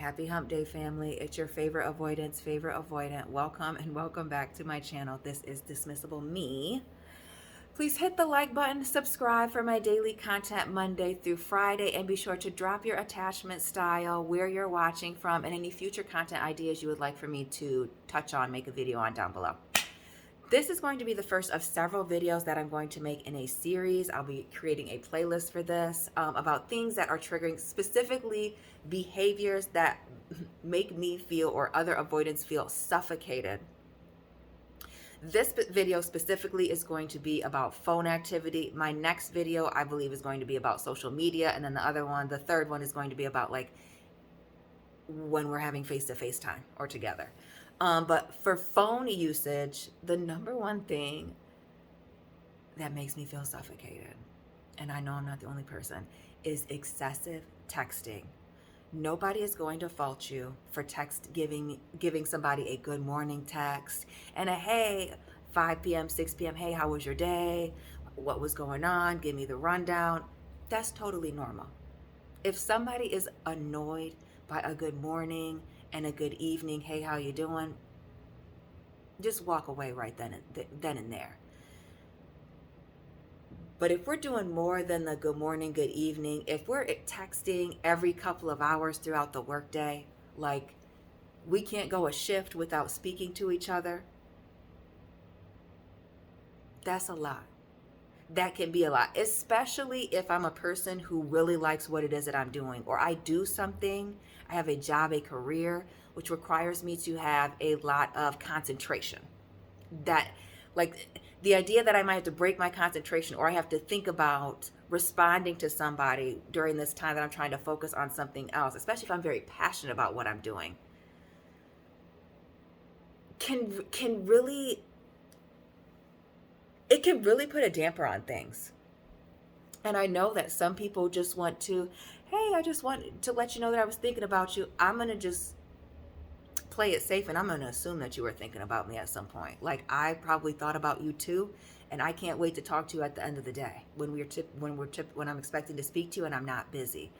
Happy hump day, family. It's your favorite avoidant. Welcome and welcome back to my channel. This is Dismissible Me. Please hit the like button, subscribe for my daily content Monday through Friday, and be sure to drop your attachment style, where you're watching from, and any future content ideas you would like for me to touch on, make a video on down below. This is going to be the first of several videos that I'm going to make in a series. I'll be creating a playlist for this about things that are triggering, specifically behaviors that make me feel or other avoidants feel suffocated. This video specifically is going to be about phone activity. My next video, I believe, is going to be about social media. And then the third one is going to be about like when we're having face-to-face time or together. But for phone usage, the number one thing that makes me feel suffocated, and I know I'm not the only person, is excessive texting. Nobody is going to fault you for giving somebody a good morning text and a hey, 5 p.m., 6 p.m., hey, how was your day? What was going on? Give me the rundown. That's totally normal. If somebody is annoyed by a good morning and a good evening, hey, how you doing? Just walk away right then and there. But if we're doing more than the good morning, good evening, if we're texting every couple of hours throughout the workday, like we can't go a shift without speaking to each other, that's a lot. That can be a lot, especially if I'm a person who really likes what it is that I'm doing, or I do something, I have a job, a career, which requires me to have a lot of concentration. That, like, the idea that I might have to break my concentration, or I have to think about responding to somebody during this time that I'm trying to focus on something else, especially if I'm very passionate about what I'm doing, can really put a damper on things. And I know that some people just want to, hey, I just want to let you know that I was thinking about you. I'm going to just play it safe, and I'm going to assume that you were thinking about me at some point. Like, I probably thought about you too, and I can't wait to talk to you at the end of the day when I'm expecting to speak to you and I'm not busy.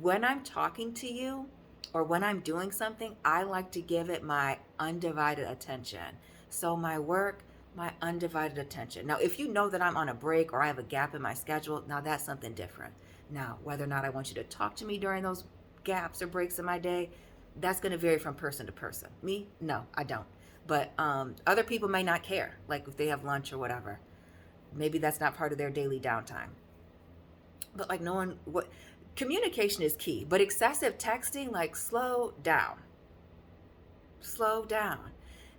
When I'm talking to you or when I'm doing something, I like to give it my undivided attention. So my work, my undivided attention. Now, if you know that I'm on a break or I have a gap in my schedule, now that's something different. Now, whether or not I want you to talk to me during those gaps or breaks in my day, that's going to vary from person to person. Me? No, I don't. But other people may not care, like if they have lunch or whatever. Maybe that's not part of their daily downtime. But like knowing what communication is key. But excessive texting, like slow down. Slow down.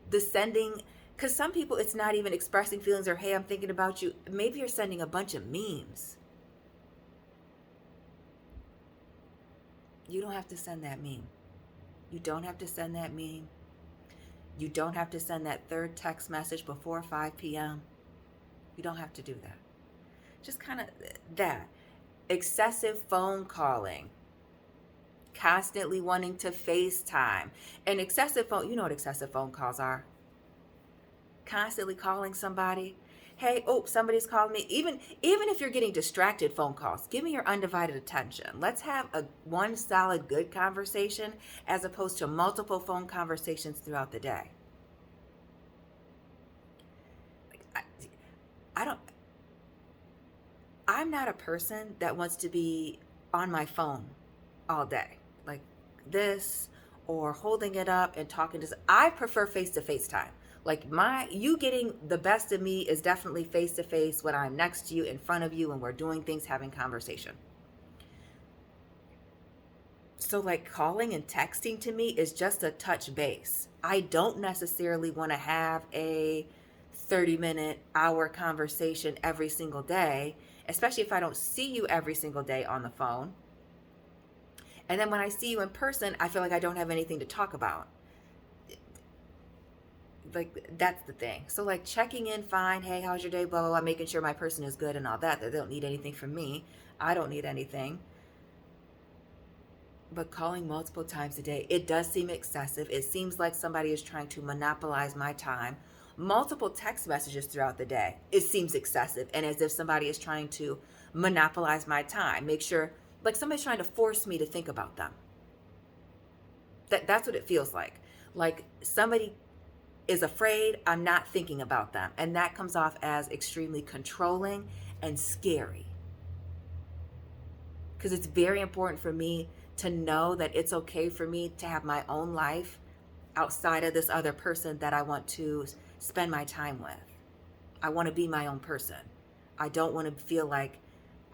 The sending, because some people, it's not even expressing feelings or, hey, I'm thinking about you. Maybe you're sending a bunch of memes. You don't have to send that meme. You don't have to send that meme. You don't have to send that third text message before 5 p.m. You don't have to do that. Just kind of that. Excessive phone calling. Constantly wanting to FaceTime. And excessive phone, you know what excessive phone calls are. Constantly calling somebody. Hey, somebody's calling me. Even if you're getting distracted phone calls, give me your undivided attention. Let's have one solid good conversation as opposed to multiple phone conversations throughout the day. I'm not a person that wants to be on my phone all day like this, or holding it up and talking to. I prefer face-to-face time. Like you getting the best of me is definitely face-to-face when I'm next to you, in front of you, and we're doing things, having conversation. So like calling and texting to me is just a touch base. I don't necessarily want to have a 30-minute, hour conversation every single day, especially if I don't see you every single day on the phone. And then when I see you in person, I feel like I don't have anything to talk about. Like, that's the thing. So like checking in, fine. Hey, how's your day? Blah, blah, blah. Making sure my person is good and all that. They don't need anything from me. I don't need anything. But calling multiple times a day, it does seem excessive. It seems like somebody is trying to monopolize my time. Multiple text messages throughout the day, it seems excessive. And as if somebody is trying to monopolize my time. Make sure, like somebody's trying to force me to think about them. That's what it feels like. Like somebody is afraid, I'm not thinking about them. And that comes off as extremely controlling and scary. Because it's very important for me to know that it's okay for me to have my own life outside of this other person that I want to spend my time with. I want to be my own person. I don't want to feel like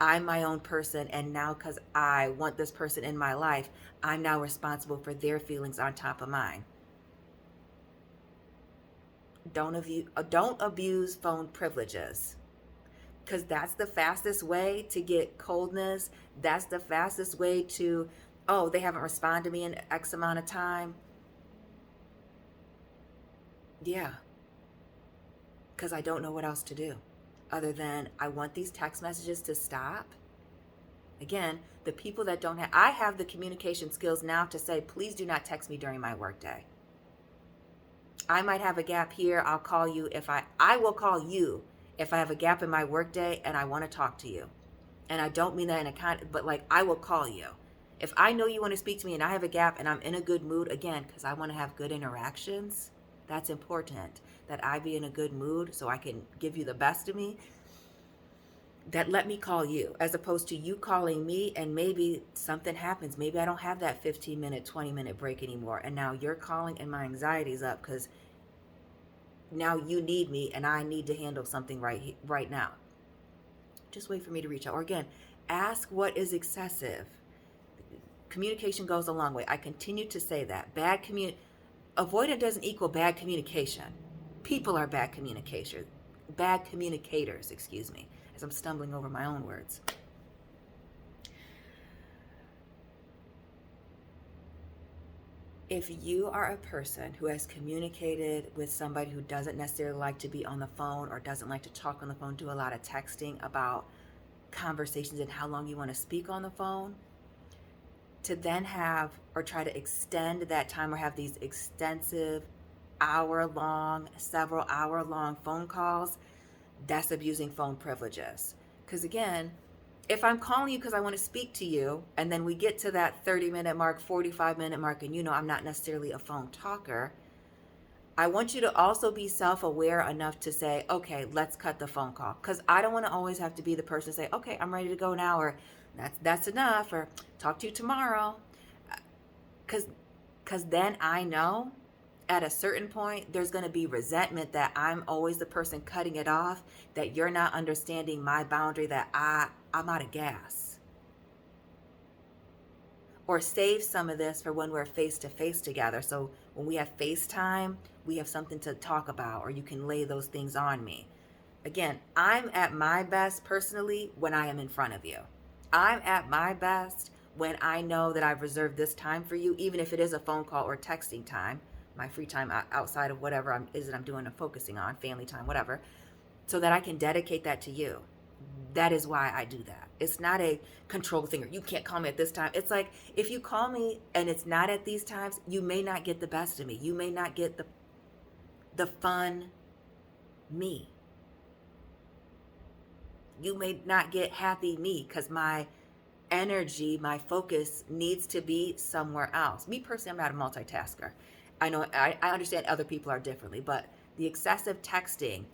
I'm my own person, and now because I want this person in my life, I'm now responsible for their feelings on top of mine. Don't abuse phone privileges, because that's the fastest way to get coldness. That's the fastest way to, oh, they haven't responded to me in X amount of time. Yeah, because I don't know what else to do other than I want these text messages to stop. Again, the people that don't have, I have the communication skills now to say, please do not text me during my workday. I might have a gap here. I'll call you I will call you if I have a gap in my workday and I want to talk to you. And I don't mean that in a but like, I will call you. If I know you want to speak to me and I have a gap and I'm in a good mood, again, because I want to have good interactions, that's important that I be in a good mood so I can give you the best of me. That let me call you, as opposed to you calling me and maybe something happens. Maybe I don't have that 15-minute, 20-minute break anymore. And now you're calling and my anxiety's up because now you need me and I need to handle something right now. Just wait for me to reach out. Or again, ask what is excessive. Communication goes a long way. I continue to say that. Avoidant doesn't equal bad communication. People are bad communicators, excuse me, as I'm stumbling over my own words. If you are a person who has communicated with somebody who doesn't necessarily like to be on the phone or doesn't like to talk on the phone, do a lot of texting about conversations and how long you want to speak on the phone, to then have or try to extend that time or have these extensive several hour long phone calls, that's abusing phone privileges. Because again, if I'm calling you because I want to speak to you, and then we get to that 30-minute mark, 45-minute mark, and I'm not necessarily a phone talker, I want you to also be self-aware enough to say, okay, let's cut the phone call. Because I don't want to always have to be the person to say, okay, I'm ready to go now, or that's enough, or talk to you tomorrow. Because then I know at a certain point, there's going to be resentment that I'm always the person cutting it off, that you're not understanding my boundary, that I'm out of gas. Or save some of this for when we're face to face together. So when we have FaceTime, we have something to talk about, or you can lay those things on me. Again, I'm at my best personally when I am in front of you. I'm at my best when I know that I've reserved this time for you, even if it is a phone call or texting time. My free time outside of whatever I'm doing and focusing on, family time, whatever, so that I can dedicate that to you. That is why I do that. It's not a control thing, or you can't call me at this time. It's like, if you call me and it's not at these times, you may not get the best of me. You may not get the fun me. You may not get happy me, because my energy, my focus needs to be somewhere else. Me personally, I'm not a multitasker. I know I understand other people are differently, but the excessive texting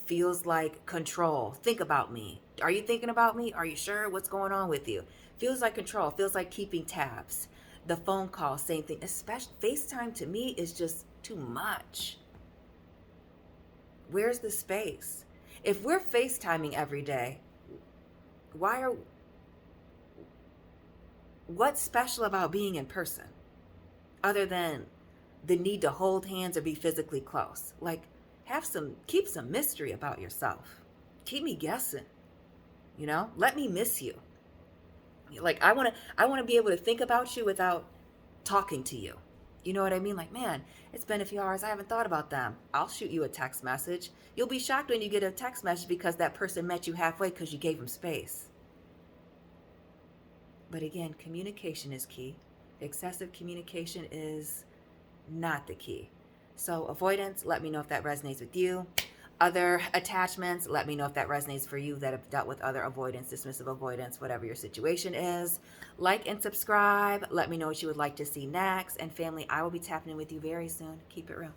feels like control. Think about me. Are you thinking about me? Are you sure? What's going on with you? Feels like control. Feels like keeping tabs. The phone call, same thing. Especially FaceTime, to me is just too much. Where's the space? If we're FaceTiming every day, what's special about being in person other than the need to hold hands or be physically close? Like, keep some mystery about yourself. Keep me guessing, let me miss you. Like, I want to be able to think about you without talking to you. You know what I mean? Like, man, it's been a few hours. I haven't thought about them. I'll shoot you a text message. You'll be shocked when you get a text message because that person met you halfway because you gave them space. But again, communication is key. Excessive communication is not the key. So avoidance, let me know if that resonates with you. other attachments. Let me know if that resonates for you that have dealt with other avoidance, dismissive avoidance, whatever your situation is. Like and subscribe. Let me know what you would like to see next. And family, I will be tapping in with you very soon. Keep it real.